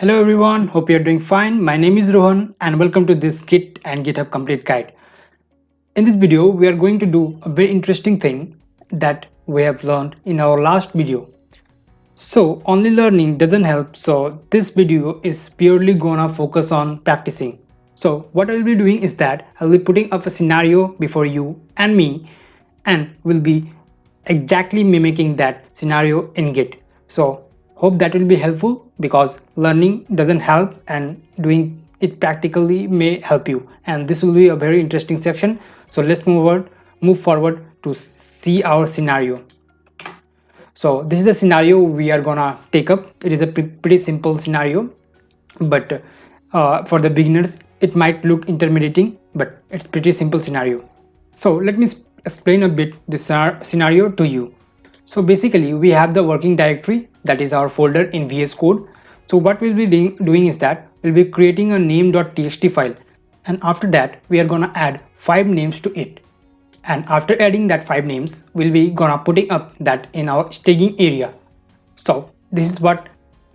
Hello everyone, hope you're doing fine. My name is Rohan and welcome to this Git and GitHub Complete guide. In this video, we are going to do a very interesting thing that we have learned in our last video. So only learning doesn't help, so this video is purely gonna focus on practicing. So what I'll be doing is that I'll be putting up a scenario before you and me and we'll be exactly mimicking that scenario in Git. So hope that will be helpful because learning doesn't help and doing it practically may help you, and this will be a very interesting section. So let's move forward to see our scenario. So this is the scenario we are gonna take up. It is a pretty simple scenario, but for the beginners it might look intimidating, but it's pretty simple scenario. So let me explain a bit this scenario to you. So basically we have the working directory, that is our folder in VS Code. So what we'll be doing is that we'll be creating a name.txt file, and after that we are gonna add 5 names to it, and after adding that 5 names we'll be gonna putting up that in our staging area. So this is what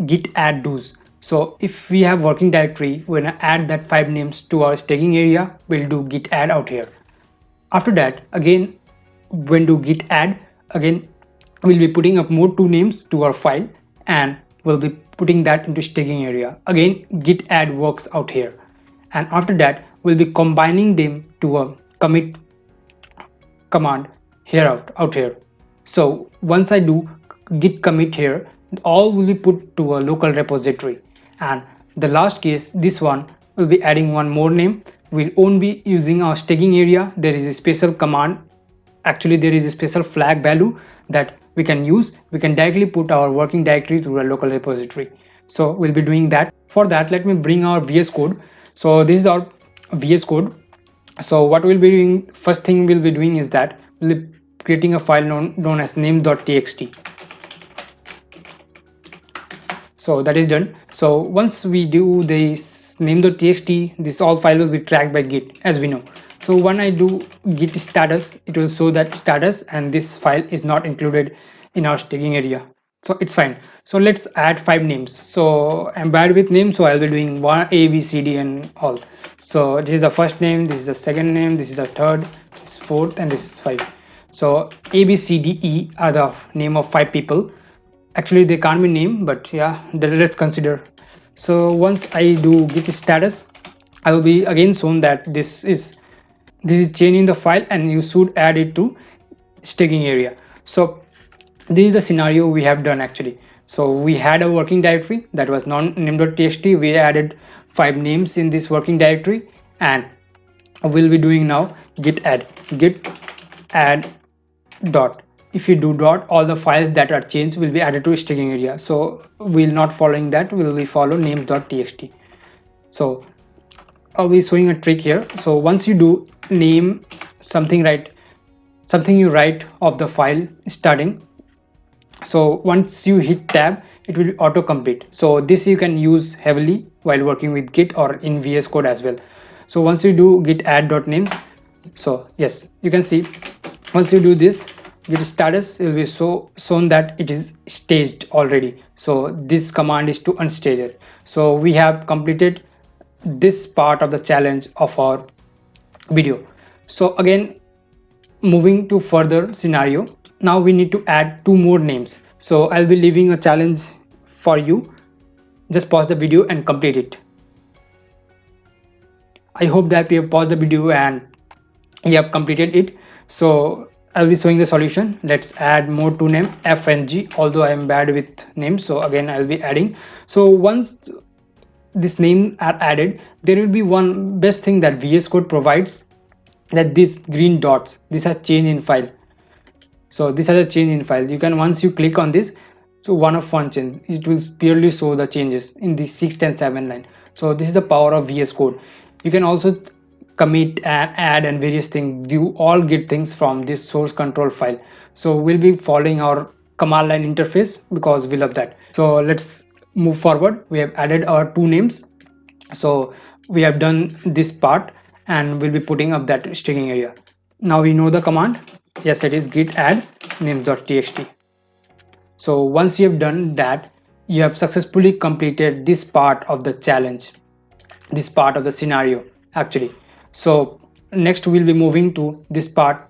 git add does. So if we have working directory, we're gonna add that 5 names to our staging area, we'll do git add out here. After that, again, when do git add, again we'll be putting up more 2 names to our file and we'll be putting that into staging area. Again git add works out here, and after that we'll be combining them to a commit command here out here. So once I do git commit here, all will be put to a local repository, and the last case, this one will be adding one more name. We won't be using our staging area. There is a special command, actually there is a special flag value that we can use. We can directly put our working directory to a local repository. So we'll be doing that. For that, let me bring our VS Code. So this is our VS Code. So what we'll be doing, first thing we'll be doing is that we'll be creating a file known as name.txt. So that is done. So once we do this name.txt, this all file will be tracked by Git, as we know. So when I do git status, it will show that status and this file is not included in our staging area. So it's fine. So let's add 5 names. So I'm bad with names, so I'll be doing one A, B, C, D and all. So this is the first name, this is the second name, this is the third, this is fourth, and this is 5. So A, B, C, D, E are the name of 5 people. Actually they can't be named, but yeah, let's consider. So once I do git status, I will be again shown that this is changing the file and you should add it to staging area. So this is the scenario we have done actually. So we had a working directory that was non-name.txt. We added 5 names in this working directory, and we'll be doing now git add dot. If you do dot, all the files that are changed will be added to staging area. So we'll not following that, we will be follow name.txt. So I'll be showing a trick here. So once you do name something, right, something you write of the file starting, so once you hit tab it will auto complete. So this you can use heavily while working with Git or in VS Code as well. So once you do git add.names, so yes, you can see once you do this git status, it will be shown that it is staged already. So this command is to unstage it. So we have completed this part of the challenge of our video. So again, moving to further scenario, now we need to add 2 more names. So I'll be leaving a challenge for you. Just pause the video and complete it. I hope that you have paused the video and you have completed it. So I'll be showing the solution. Let's add more 2 names, F and G, although I am bad with names. So again, I'll be adding. So once this name are added, there will be one best thing that VS Code provides, that these green dots, these are change in file. So this has a change in file. You can, once you click on this, so one of one change, it will purely show the changes in the 6, 10, 7 line. So this is the power of VS Code. You can also commit and add and various things, do all Git things from this source control file. So we'll be following our command line interface because we love that. So let's move forward. We have added our 2 names. So we have done this part and we'll be putting up that staging area. Now we know the command. Yes, it is git add names.txt. So once you have done that, you have successfully completed this part of the challenge, this part of the scenario actually. So next we'll be moving to this part.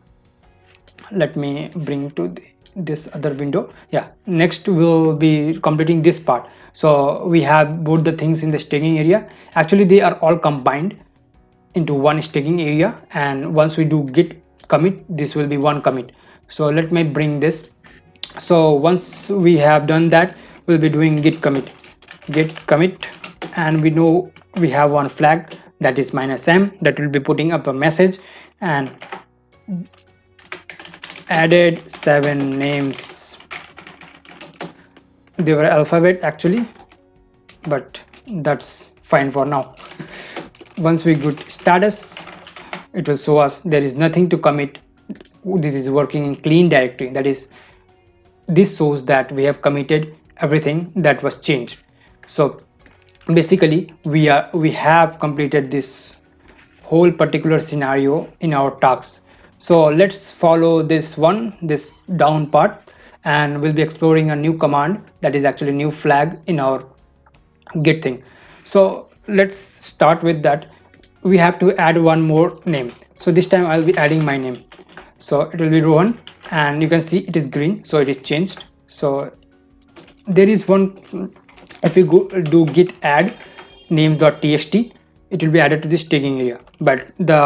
Let me bring to this other window. Yeah, next we'll be completing this part. So we have both the things in the staging area. Actually they are all combined into one staging area, and once we do git commit, this will be one commit. So let me bring this. So once we have done that, we'll be doing git commit, and we know we have one flag, that is -m, that will be putting up a message, and added 7 names. They were alphabet actually, but that's fine for now. Once we go to status, it will show us there is nothing to commit. This is working in clean directory, that is, this shows that we have committed everything that was changed. So basically we have completed this whole particular scenario in our tasks. So let's follow this down part, and we'll be exploring a new command that is actually new flag in our git thing. So let's start with that. We have to add one more name. So this time I'll be adding my name. So it will be Rohan, and you can see it is green, so it is changed. So there is one, if you do git add name.txt, it will be added to the staging area. But the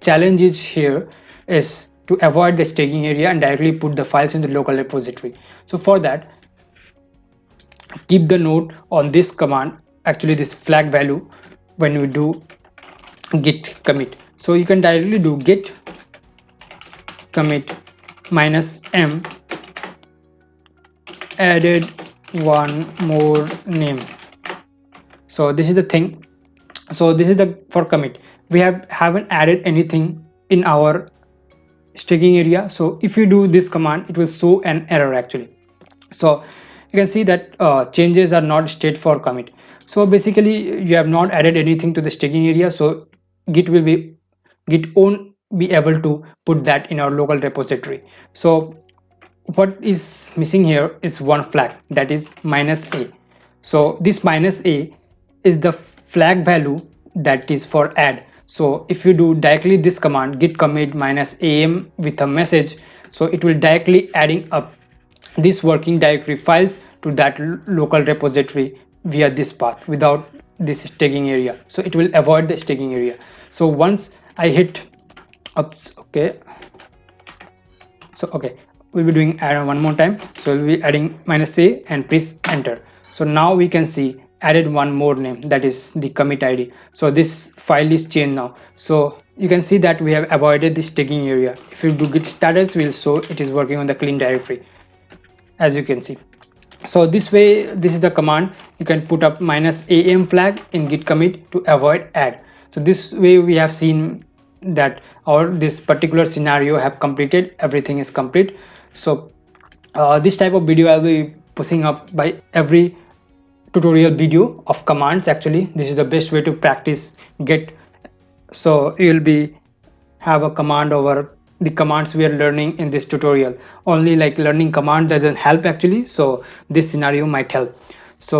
challenge is here is to avoid the staging area and directly put the files in the local repository. So for that, keep the note on this command, actually this flag value, when we do git commit. So you can directly do git commit -m added one more name. So this is the thing. So this is the for commit. We haven't added anything in our staging area. So if you do this command, it will show an error actually. So you can see that changes are not staged for commit. So basically you have not added anything to the staging area, so git won't be able to put that in our local repository. So what is missing here is one flag, that is -a. So this -a is the flag value that is for add. So if you do directly this command git commit -am with a message, so it will directly adding up this working directory files to that local repository via this path without this staging area. So it will avoid the staging area. So once I hit up, okay, so okay, we'll be doing add one more time. So we'll be adding -a and press enter. So now we can see added one more name, that is the commit id. So this file is changed now. So you can see that we have avoided the staging area. If you do git status, will show it is working on the clean directory, as you can see. So this way, this is the command. You can put up -am flag in git commit to avoid add. So this way we have seen that our this particular scenario have completed, everything is complete. So this type of video I'll be pushing up by every tutorial video of commands. Actually this is the best way to practice git. So you'll be have a command over the commands we are learning in this tutorial. Only like learning command doesn't help actually, so this scenario might help. So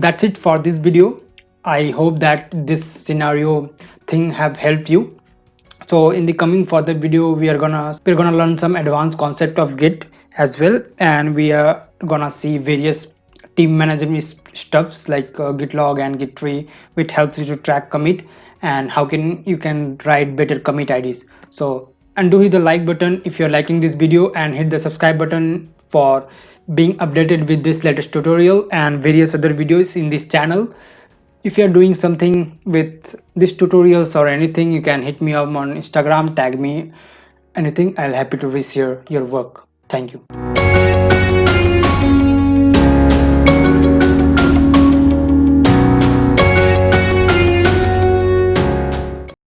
that's it for this video. I hope that this scenario thing have helped you. So in the coming further video, we're gonna learn some advanced concept of git as well, and we are gonna see various team management stuffs like git log and git tree, which helps you to track commit and how can you can write better commit ids. So, and do hit the like button if you're liking this video, and hit the subscribe button for being updated with this latest tutorial and various other videos in this channel. If you're doing something with these tutorials or anything, you can hit me up on Instagram, tag me, anything. I'll happy to reshare your work. Thank you.